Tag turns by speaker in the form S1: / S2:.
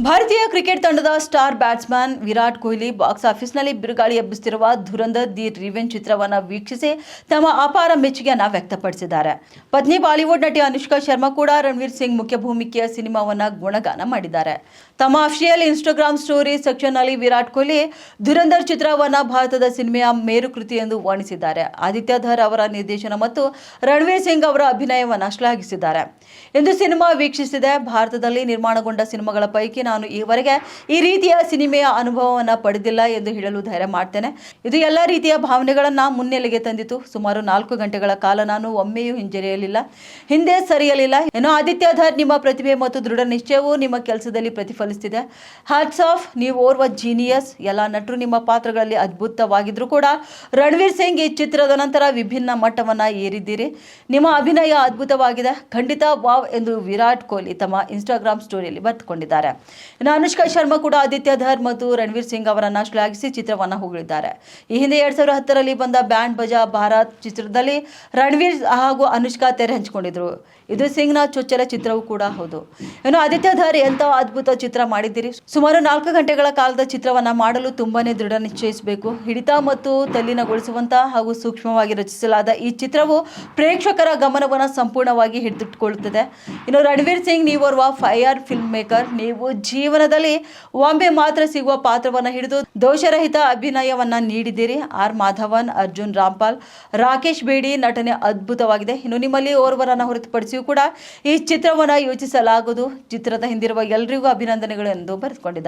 S1: ಭಾರತೀಯ ಕ್ರಿಕೆಟ್ ತಂಡದ star batsman Virat Kohli box ಆಫೀಸ್ನಲ್ಲಿ ಬಿರುಗಾಳಿ ಎಬ್ಬಿಸುತ್ತಿರುವ ಧುರಂಧರ್ ದಿ ರಿವೆಂಜ್ ಚಿತ್ರವನ್ನು ವೀಕ್ಷಿಸಿ ತಮ್ಮ ಅಪಾರ ಮೆಚ್ಚುಗೆಯನ್ನು ವ್ಯಕ್ತಪಡಿಸಿದ್ದಾರೆ. ಪತ್ನಿ ಬಾಲಿವುಡ್ ನಟಿ ಅನುಷ್ಕಾ ಶರ್ಮಾ ಕೂಡ ರಣವೀರ್ ಸಿಂಗ್ ಮುಖ್ಯ ಭೂಮಿಕೆಯ ಸಿನಿಮಾವನ್ನು ಗುಣಗಾನ ಮಾಡಿದ್ದಾರೆ. ತಮ್ಮ ಅಫಿಷಿಯಲ್ ಇನ್ಸ್ಟಾಗ್ರಾಮ್ ಸ್ಟೋರಿ ಸೆಕ್ಷನ್ನಲ್ಲಿ ವಿರಾಟ್ ಕೊಹ್ಲಿ ಧುರಂಧರ್ ಚಿತ್ರವನ್ನು ಭಾರತದ ಸಿನಿಮೆಯ ಮೇರುಕೃತಿ ಎಂದು ವರ್ಣಿಸಿದ್ದಾರೆ. ಆದಿತ್ಯ ಧರ್ ಅವರ ನಿರ್ದೇಶನ ಮತ್ತು ರಣವೀರ್ ಸಿಂಗ್ ಅವರ ಅಭಿನಯವನ್ನು ಶ್ಲಾಘಿಸಿದ್ದಾರೆ. ಎಂದು ಸಿನಿಮಾ ವೀಕ್ಷಿಸಿದೆ. ಭಾರತದಲ್ಲಿ ನಿರ್ಮಾಣಗೊಂಡ ಸಿನಿಮಾಗಳ ಪೈಕಿ ನಾನು ಈವರೆಗೆ ಈ ರೀತಿಯ ಸಿನಿಮೆಯ ಅನುಭವವನ್ನು ಪಡೆದಿಲ್ಲ ಎಂದು ಹೇಳಲು ಧೈರ್ಯ ಮಾಡ್ತೇನೆ. ಇದು ಎಲ್ಲ ರೀತಿಯ ಭಾವನೆಗಳನ್ನು ಮುನ್ನೆಲೆಗೆ ತಂದಿತು. ಸುಮಾರು 4 ಗಂಟೆಗಳ ಕಾಲ ನಾನು ಒಮ್ಮೆಯೂ ಹಿಂದೆ ಸರಿಯಲಿಲ್ಲ. ಏನೋ ಆದಿತ್ಯ ಧರ್, ನಿಮ್ಮ ಪ್ರತಿಭೆ ಮತ್ತು ದೃಢ ನಿಶ್ಚಯವು ನಿಮ್ಮ ಕೆಲಸದಲ್ಲಿ ಪ್ರತಿಫಲಿಸುತ್ತಿದೆ. ಹ್ಯಾಟ್ಸ್ ಆಫ್, ನೀವು ಓರ್ವ ಜೀನಿಯಸ್. ಎಲ್ಲ ನಟರು ನಿಮ್ಮ ಪಾತ್ರಗಳಲ್ಲಿ ಅದ್ಭುತವಾಗಿದ್ರು ಕೂಡ ರಣವೀರ್ ಸಿಂಗ್ ಈ ಚಿತ್ರದ ನಂತರ ವಿಭಿನ್ನ ಮಟ್ಟವನ್ನು ಏರಿದ್ದೀರಿ. ನಿಮ್ಮ ಅಭಿನಯ ಅದ್ಭುತವಾಗಿದೆ. ಖಂಡಿತ ವಾವ್ ಎಂದು ವಿರಾಟ್ ಕೊಹ್ಲಿ ತಮ್ಮ ಇನ್ಸ್ಟಾಗ್ರಾಮ್ ಸ್ಟೋರಿಯಲ್ಲಿ ಬರೆದುಕೊಂಡಿದ್ದಾರೆ. ಇನ್ನು ಅನುಷ್ಕಾ ಶರ್ಮಾ ಕೂಡ ಆದಿತ್ಯ ಧರ್ ಮತ್ತು ರಣವೀರ್ ಸಿಂಗ್ ಅವರನ್ನು ಶ್ಲಾಘಿಸಿ ಚಿತ್ರವನ್ನು ಹೊಗಳಿದ್ದಾರೆ. ಈ ಹಿಂದೆ 2010ರಲ್ಲಿ ಬಂದ ಬ್ಯಾಂಡ್ ಬಜಾ ಭಾರತ್ ಚಿತ್ರದಲ್ಲಿ ರಣವೀರ್ ಹಾಗೂ ಅನುಷ್ಕಾ ತೆರೆ ಹಂಚಿಕೊಂಡಿದ್ರು. ಇದು ಸಿಂಗ್ನ ಚೊಚ್ಚಲ ಚಿತ್ರವೂ ಕೂಡ ಹೌದು. ಇನ್ನು ಆದಿತ್ಯ ಧರ್ ಎಂಥ ಅದ್ಭುತ ಚಿತ್ರ ಮಾಡಿದ್ದೀರಿ. ಸುಮಾರು 4 ಗಂಟೆಗಳ ಕಾಲದ ಚಿತ್ರವನ್ನು ಮಾಡಲು ತುಂಬಾನೇ ದೃಢ ನಿಶ್ಚಯಿಸಬೇಕು. ಹಿಡಿತ ಮತ್ತು ತಲ್ಲೀನಗೊಳಿಸುವಂತ ಹಾಗೂ ಸೂಕ್ಷ್ಮವಾಗಿ ರಚಿಸಲಾದ ಈ ಚಿತ್ರವು ಪ್ರೇಕ್ಷಕರ ಗಮನವನ್ನು ಸಂಪೂರ್ಣವಾಗಿ ಹಿಡಿದಿಟ್ಟುಕೊಳ್ಳುತ್ತದೆ. ಇನ್ನು ರಣವೀರ್ ಸಿಂಗ್, ನೀವೋರ್ವ ಫೈರ್ ಫಿಲ್ಮ್ ಮೇಕರ್. ನೀವು ಜೀವನದಲ್ಲಿ ಒಮ್ಮೆ ಮಾತ್ರ ಸಿಗುವ ಪಾತ್ರವನ್ನು ಹಿಡಿದು ದೋಷರಹಿತ ಅಭಿನಯವನ್ನ ನೀಡಿದ್ದೀರಿ. ಆರ್ ಮಾಧವನ್, ಅರ್ಜುನ್ ರಾಂಪಾಲ್, ರಾಕೇಶ್ ಬೇಡಿ ನಟನೆ ಅದ್ಭುತವಾಗಿದೆ. ಇನ್ನು ನಿಮ್ಮಲ್ಲಿ ಓರ್ವರನ್ನು ಹೊರತುಪಡಿಸಿಯೂ ಕೂಡ ಈ ಚಿತ್ರವನ್ನು ಯೋಚಿಸಲಾಗುವುದು. ಚಿತ್ರದ ಹಿಂದಿರುವ ಎಲ್ಲರಿಗೂ ಅಭಿನಂದನೆಗಳು ಎಂದು ಬರೆದುಕೊಂಡಿದ್ದಾರೆ.